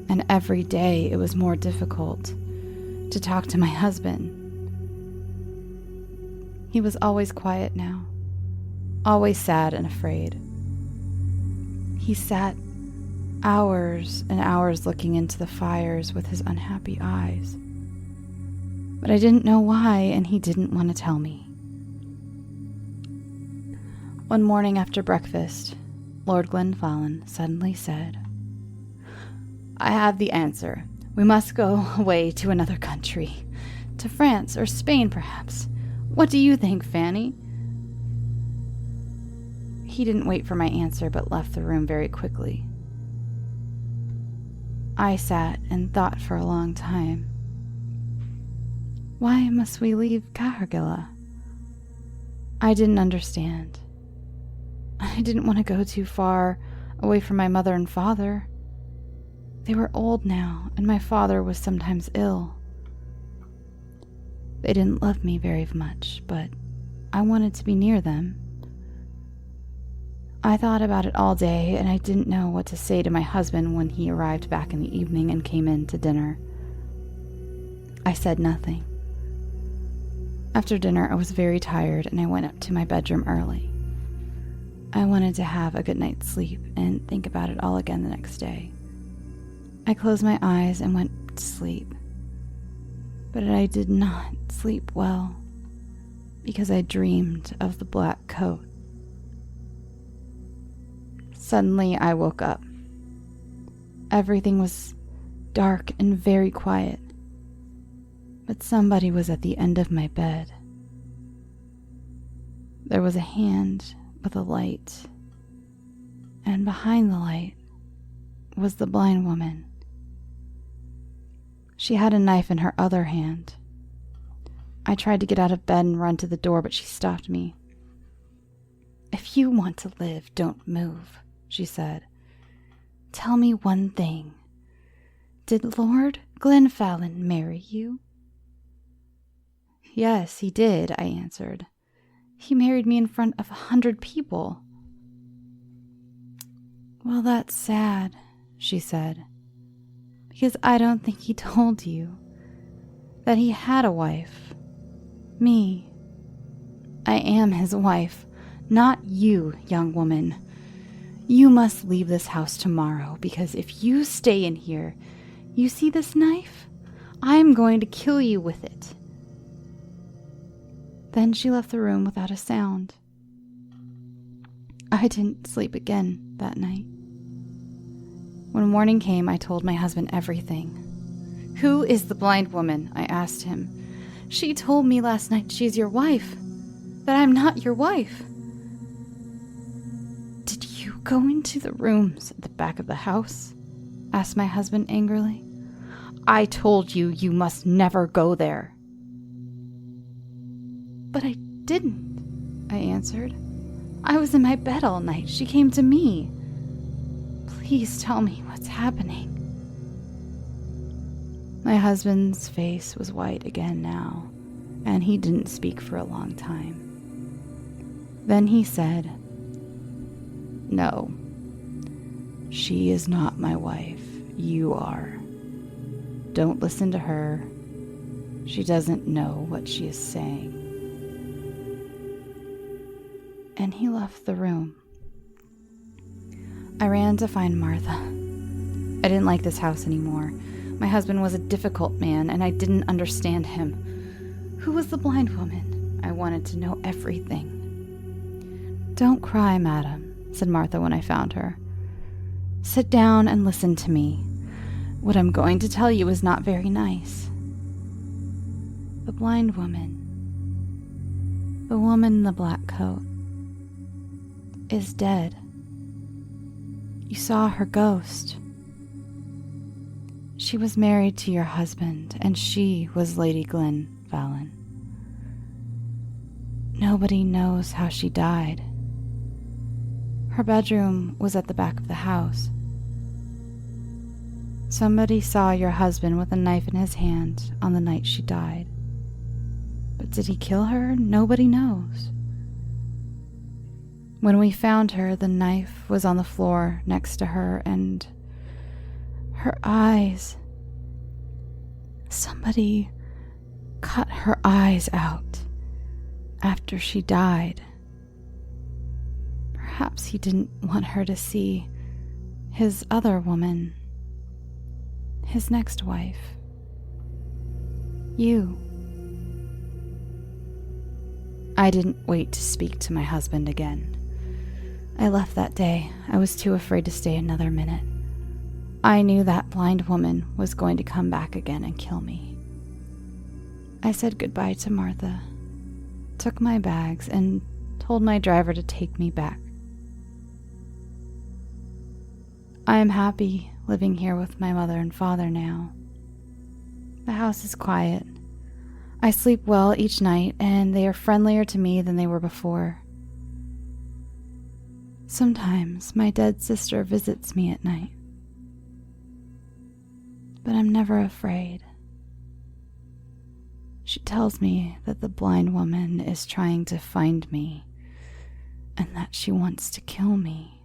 And every day it was more difficult to talk to my husband. He was always quiet now, always sad and afraid. He sat hours and hours looking into the fires with his unhappy eyes. But I didn't know why, and he didn't want to tell me. One morning after breakfast, Lord Glenfallen suddenly said, "I have the answer. We must go away to another country. To France or Spain, perhaps. What do you think, Fanny?" He didn't wait for my answer, but left the room very quickly. I sat and thought for a long time. Why must we leave Cahergilla? I didn't understand. I didn't want to go too far away from my mother and father. They were old now, and my father was sometimes ill. They didn't love me very much, but I wanted to be near them. I thought about it all day, and I didn't know what to say to my husband when he arrived back in the evening and came in to dinner. I said nothing. After dinner, I was very tired, and I went up to my bedroom early. I wanted to have a good night's sleep and think about it all again the next day. I closed my eyes and went to sleep. But I did not sleep well, because I dreamed of the black coat. Suddenly, I woke up. Everything was dark and very quiet, but somebody was at the end of my bed. There was a hand with a light, and behind the light was the blind woman. She had a knife in her other hand. I tried to get out of bed and run to the door, but she stopped me. "If you want to live, don't move," she said. "Tell me one thing. Did Lord Glenfallen marry you?" "Yes, he did," I answered. "He married me in front of 100 people." "Well, that's sad," she said, "because I don't think he told you that he had a wife. Me. I am his wife, not you, young woman. You must leave this house tomorrow, because if you stay in here, you see this knife? I'm going to kill you with it." Then she left the room without a sound. I didn't sleep again that night. When morning came, I told my husband everything. "Who is the blind woman?" I asked him. "She told me last night she's your wife, that I'm not your wife." "Did you go into the rooms at the back of the house?" asked my husband angrily. "I told you you must never go there." "But I didn't," I answered. "I was in my bed all night. She came to me. Please tell me what's happening." My husband's face was white again now, and he didn't speak for a long time. Then he said, "No, she is not my wife. You are. Don't listen to her. She doesn't know what she is saying." And he left the room. I ran to find Martha. I didn't like this house anymore. My husband was a difficult man, and I didn't understand him. Who was the blind woman? I wanted to know everything. "Don't cry, madam," said Martha when I found her. "Sit down and listen to me. What I'm going to tell you is not very nice. The blind woman, the woman in the black coat, is dead. You saw her ghost. She was married to your husband, and she was Lady Glenfallen. Nobody knows how she died. Her bedroom was at the back of the house. Somebody saw your husband with a knife in his hand on the night she died. But did he kill her? Nobody knows. When we found her, the knife was on the floor next to her, and her eyes... Somebody cut her eyes out after she died. Perhaps he didn't want her to see his other woman, his next wife. You. I didn't wait to speak to my husband again. I left that day. I was too afraid to stay another minute. I knew that blind woman was going to come back again and kill me. I said goodbye to Martha, took my bags, and told my driver to take me back. I am happy living here with my mother and father now. The house is quiet. I sleep well each night, and they are friendlier to me than they were before. Sometimes my dead sister visits me at night, but I'm never afraid. She tells me that the blind woman is trying to find me and that she wants to kill me.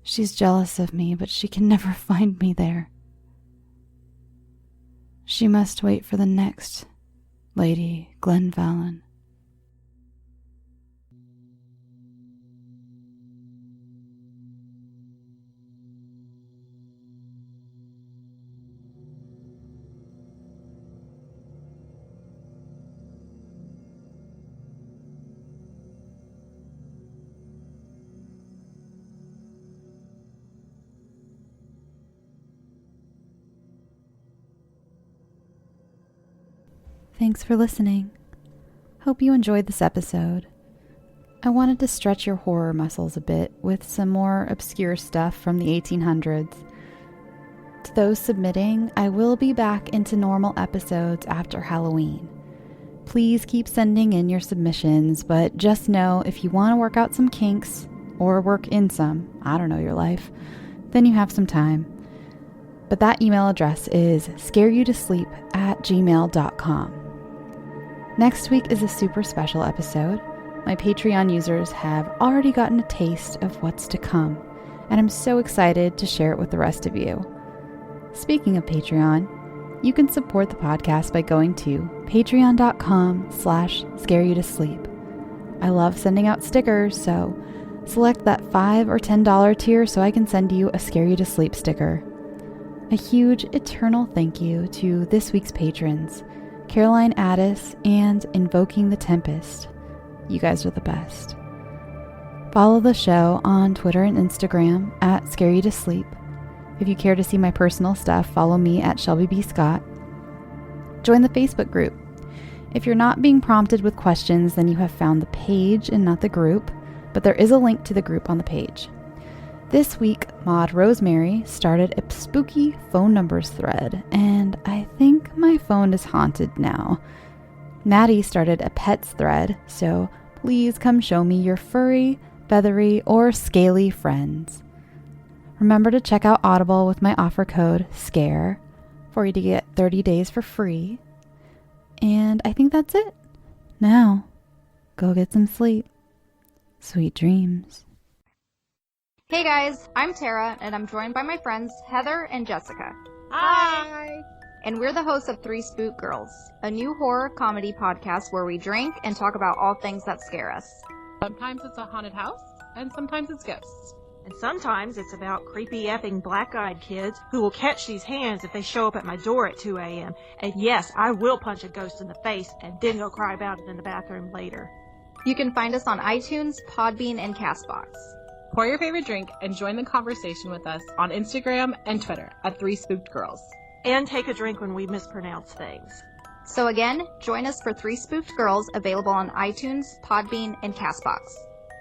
She's jealous of me, but she can never find me there. She must wait for the next Lady Glenfallen. Thanks for listening. Hope you enjoyed this episode. I wanted to stretch your horror muscles a bit with some more obscure stuff from the 1800s. To those submitting, I will be back into normal episodes after Halloween. Please keep sending in your submissions, but just know if you want to work out some kinks, or work in some, I don't know your life, then you have some time. But that email address is scareyoutosleep@gmail.com. Next week is a super special episode. My Patreon users have already gotten a taste of what's to come, and I'm so excited to share it with the rest of you. Speaking of Patreon, you can support the podcast by going to patreon.com/scareyoutosleep. I love sending out stickers, so select that $5 or $10 tier so I can send you a Scare You to Sleep sticker. A huge eternal thank you to this week's patrons, Caroline Addis and Invoking the Tempest. You guys are the best. Follow the show on Twitter and Instagram at Scare You to Sleep. If you care to see my personal stuff, follow me at Shelby B. Scott. Join the Facebook group. If you're not being prompted with questions, then you have found the page and not the group, but there is a link to the group on the page. This week, Maud Rosemary started a spooky phone numbers thread, and I think my phone is haunted now. Maddie started a pets thread, so please come show me your furry, feathery, or scaly friends. Remember to check out Audible with my offer code SCARE for you to get 30 days for free. And I think that's it. Now, go get some sleep. Sweet dreams. Hey guys, I'm Tara, and I'm joined by my friends Heather and Jessica. Hi! And we're the hosts of Three Spook Girls, a new horror comedy podcast where we drink and talk about all things that scare us. Sometimes it's a haunted house, and sometimes it's ghosts. And sometimes it's about creepy effing black-eyed kids who will catch these hands if they show up at my door at 2 a.m. And yes, I will punch a ghost in the face and then go cry about it in the bathroom later. You can find us on iTunes, Podbean, and CastBox. Pour your favorite drink and join the conversation with us on Instagram and Twitter at 3spookedgirls. And take a drink when we mispronounce things. So again, join us for 3 Spooked Girls, available on iTunes, Podbean, and CastBox.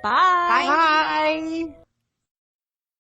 Bye! Bye!